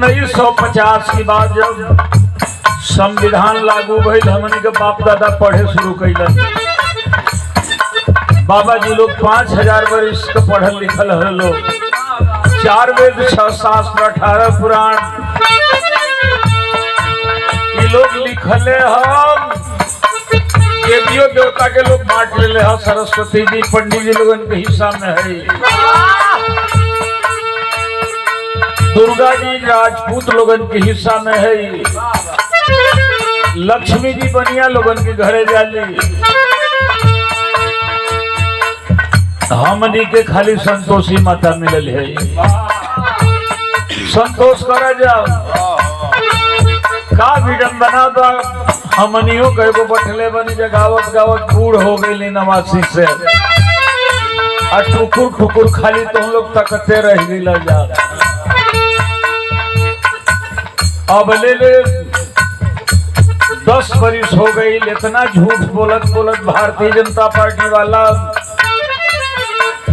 1950 की बात जब संविधान लागू भइल, हमन के बाप दादा पढ़े शुरू कैलन। बाबा जी लोग 5000 वर्ष के पढ़ल लिखल है लोग, 4 वेद 6 शास्त्र 18 पुराण ये लोग लिखले हम। देवियों देवता के लोग बांट ले हैं, सरस्वती जी पंडित जी लोगन के हिस्सा में है, दुर्गा जी राजपूत लोगन के हिस्सा में है, लक्ष्मी जी बनिया लोगन के घरे जाली। हमनी के खाली संतोषी माता मिलल है, संतोष करा जाओ का विडम्बना बा। हमनियों कई बठले बनी जगावत गावत बूढ़ हो गई 89 से, और ठुकुर ठुकुर खाली तुम लोग तकते रह गई जा। अब ले 10 बरिस हो गई, इतना झूठ बोलत बोलत भारतीय जनता पार्टी वाला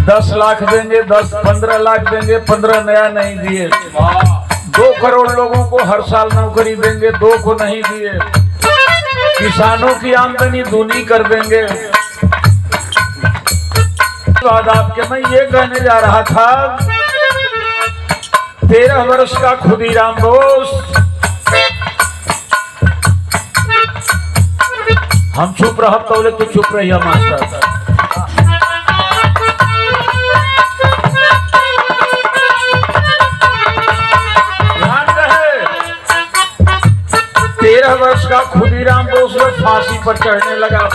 10 लाख देंगे, 15 लाख देंगे, 15 नया नहीं दिए। 2 करोड़ लोगों को हर साल नौकरी देंगे, 2 को नहीं दिए। किसानों की आमदनी दूनी कर देंगे। बाद आपके मैं ये कहने जा रहा था, 13 वर्ष का खुदीराम बोस, हम चुप रह बोले तो चुप रहिए मास्टर। 13 वर्ष का खुदीराम बोस फांसी पर चढ़ने लगा।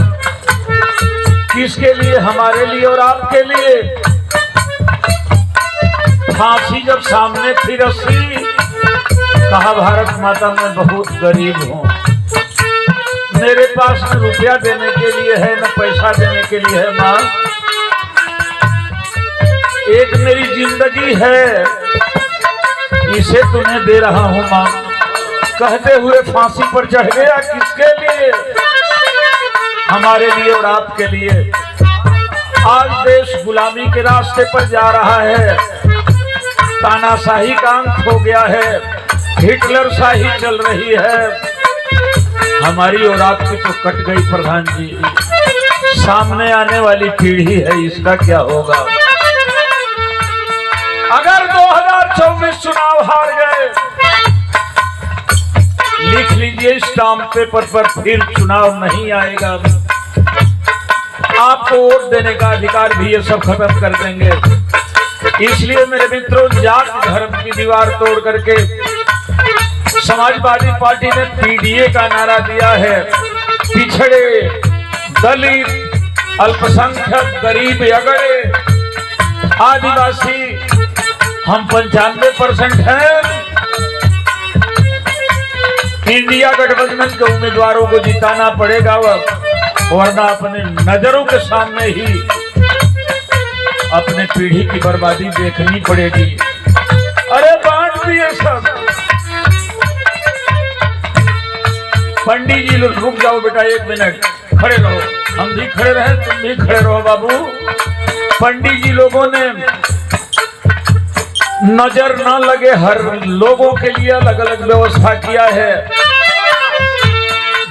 किसके लिए? हमारे लिए और आपके लिए। फांसी जब सामने थी रस्सी, कहा भारत माता मैं बहुत गरीब हूँ, मेरे पास न रुपया देने के लिए है न पैसा देने के लिए है। माँ, एक मेरी जिंदगी है, इसे तुम्हें दे रहा हूँ माँ। कहते हुए फांसी पर चढ़ गया। किसके लिए? हमारे लिए और आपके लिए। आज देश गुलामी के रास्ते पर जा रहा है, तानाशाही का अंत हो गया है, हिटलर शाही चल रही है। हमारी और आपकी तो कट गई प्रधान जी, सामने आने वाली पीढ़ी है, इसका क्या होगा? अगर 2024 चुनाव हार गए, लिख लीजिए स्टाम्प पेपर पर, फिर चुनाव नहीं आएगा। आपको वोट देने का अधिकार भी ये सब खत्म कर देंगे। इसलिए मेरे मित्रों, जात धर्म की दीवार तोड़ करके समाजवादी पार्टी ने पीडीए का नारा दिया है। पिछड़े, दलित, अल्पसंख्यक, गरीब, अगड़े, आदिवासी, हम 95% हैं। इंडिया गठबंधन के उम्मीदवारों को जिताना पड़ेगा, वरना अपने नजरों के सामने ही अपने पीढ़ी की बर्बादी देखनी पड़ेगी। अरे बांट दिए सब। पंडित जी लोग रुक जाओ बेटा, 1 मिनट खड़े रहो, हम भी खड़े रहे, तुम भी खड़े रहो बाबू। पंडित जी लोगों ने नजर न लगे हर लोगों के लिए अलग अलग व्यवस्था किया है।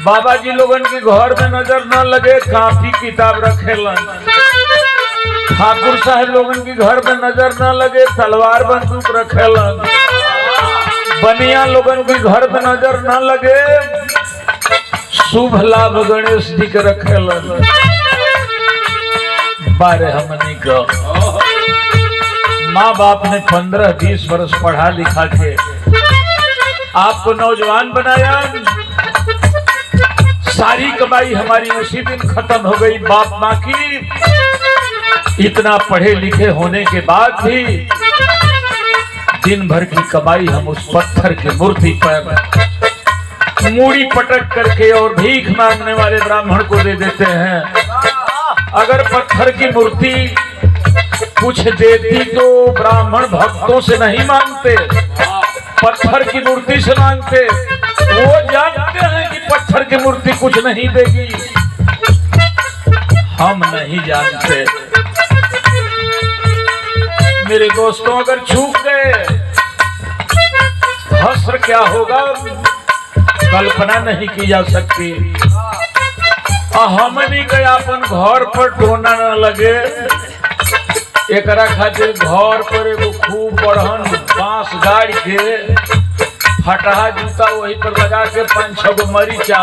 बाबा जी लोगन के घर में नजर न लगे, कापी किताब रखेलन। ठाकुर साहब लोगन के घर में नजर न लगे, तलवार बंदूक रखेलन। बनिया लोगन के घर में नजर न लगे, शुभ लाभ गणेश जी के रखेलन। बारे हमनी का माँ बाप ने 15-20 वर्ष पढ़ा लिखा के आपको नौजवान बनाया। सारी कमाई हमारी उसी दिन खत्म हो गई। बाप माँ की इतना पढ़े लिखे होने के बाद भी दिन भर की कमाई हम उस पत्थर की मूर्ति पर मूड़ी पटक करके और भीख मांगने वाले ब्राह्मण को दे देते हैं। अगर पत्थर की मूर्ति कुछ देती तो ब्राह्मण भक्तों से नहीं मांगते, पत्थर की मूर्ति से मांगते। वो जानते हैं कि पत्थर की मूर्ति कुछ नहीं देगी, हम नहीं जानते। मेरे दोस्तों, अगर चूक गए हश्र क्या होगा कल्पना नहीं की जा सकती। हमनी के अपन घर पर टोना न लगे, एकरा खातिर घर पर एगो खूब बढ़न बांस गाड़ के फटहा जूता वही पर लगा के 5-6 गो मरीचा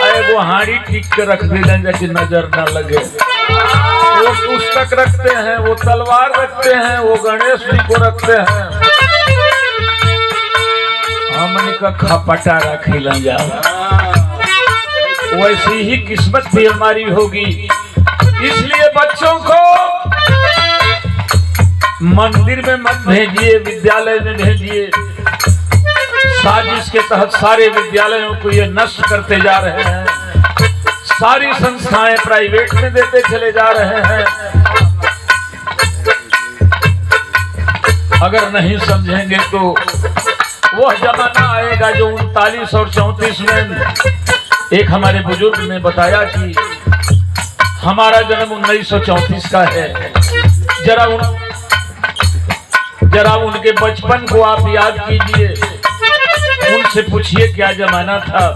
एगो हाड़ी टिक के रख दिले कि नजर न लगे। वो पुस्तक रखते हैं, वो तलवार रखते हैं, वो गणेश जी को रखते हैं, हमने का खपटा रखी ल जा। वैसी ही किस्मत भी हमारी होगी। इसलिए बच्चों को मंदिर में मत भेजिए, विद्यालय में भेजिए। साजिश के तहत सारे विद्यालयों को ये नष्ट करते जा रहे हैं, सारी संस्थाएं प्राइवेट में देते चले जा रहे हैं। अगर नहीं समझेंगे तो वह जमाना आएगा जो 39 और 34 में एक हमारे बुजुर्ग ने बताया कि हमारा जन्म 1934 का है। जरा उनके बचपन को आप याद कीजिए, उनसे पूछिए क्या जमाना था।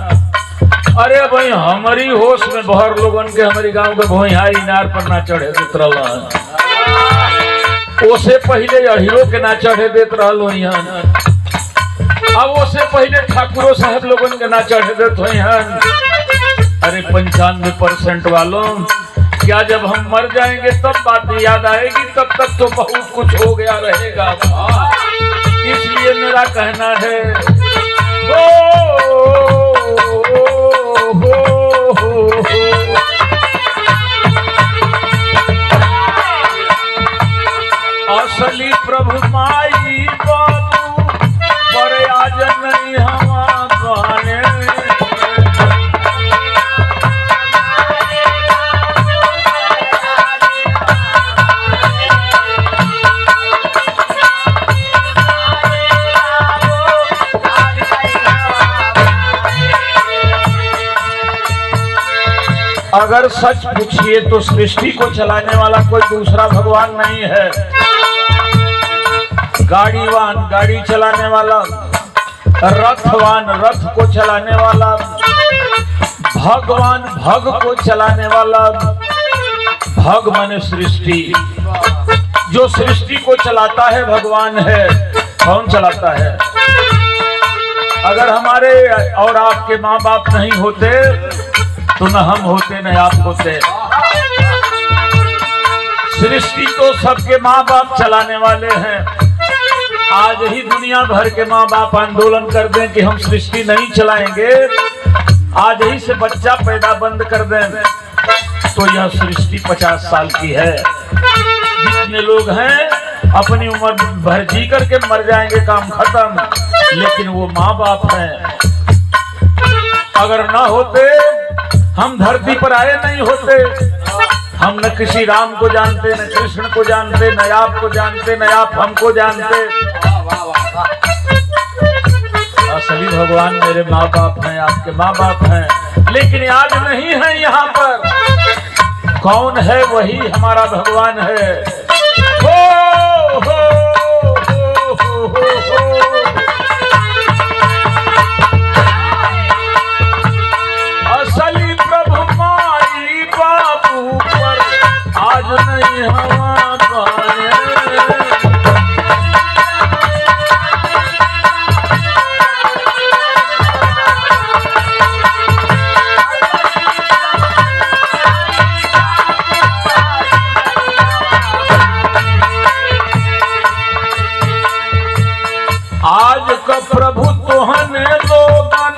अरे भाई हमारी होश में बहुत लोगन के हमारे गांव के भोइहा इनार पर ना चढ़े देत रहल, ओसे पहले हीरो के ना चढ़े देत रहल हो। अब उससे पहले ठाकुरों साहब लोगों के ना चढ़े देते हैं। अरे 95% वालों, क्या जब हम मर जाएंगे तब बात याद आएगी? तब तक तो बहुत कुछ हो गया रहेगा। इसलिए मेरा कहना है असली प्रभु माई बाबू पर आज नहीं हवा गाने। अगर सच पूछिए तो सृष्टि को चलाने वाला कोई दूसरा भगवान नहीं है। गाड़ीवान गाड़ी चलाने वाला, रथवान रथ को चलाने वाला, भगवान भग को चलाने वाला। भग माने सृष्टि, जो सृष्टि को चलाता है भगवान है। कौन चलाता है? अगर हमारे और आपके माँ बाप नहीं होते तो न हम होते न आप होते। सृष्टि तो सबके माँ बाप चलाने वाले हैं। आज ही दुनिया भर के माँ बाप आंदोलन कर दें कि हम सृष्टि नहीं चलाएंगे, आज ही से बच्चा पैदा बंद कर दें, तो यह सृष्टि 50 साल की है। जितने लोग हैं अपनी उम्र भर जी करके मर जाएंगे, काम खत्म। लेकिन वो माँ बाप हैं, अगर ना होते हम धरती पर आए नहीं होते। हम न किसी राम को जानते, न कृष्ण को जानते, न आप को जानते, न आप हमको जानते। असली भगवान मेरे माँ बाप हैं, आपके माँ बाप हैं, लेकिन आज नहीं है यहाँ पर। कौन है? वही हमारा भगवान है। हो, हो, हो, हो, हो, हो। असली प्रभु माई बाबू पर आज नहीं हवा गाने। आज का प्रभु तोहने लोगन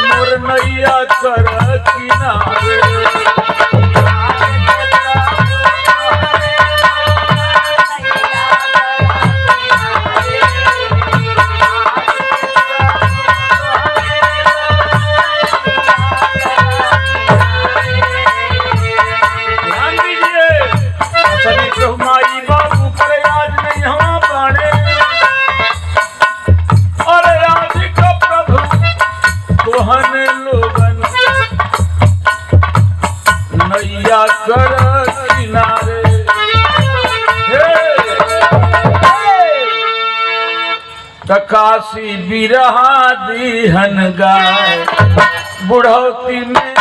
मोर नैया कर किनारे। तकाशी बिरहा दीहन गाय बुढ़ौती में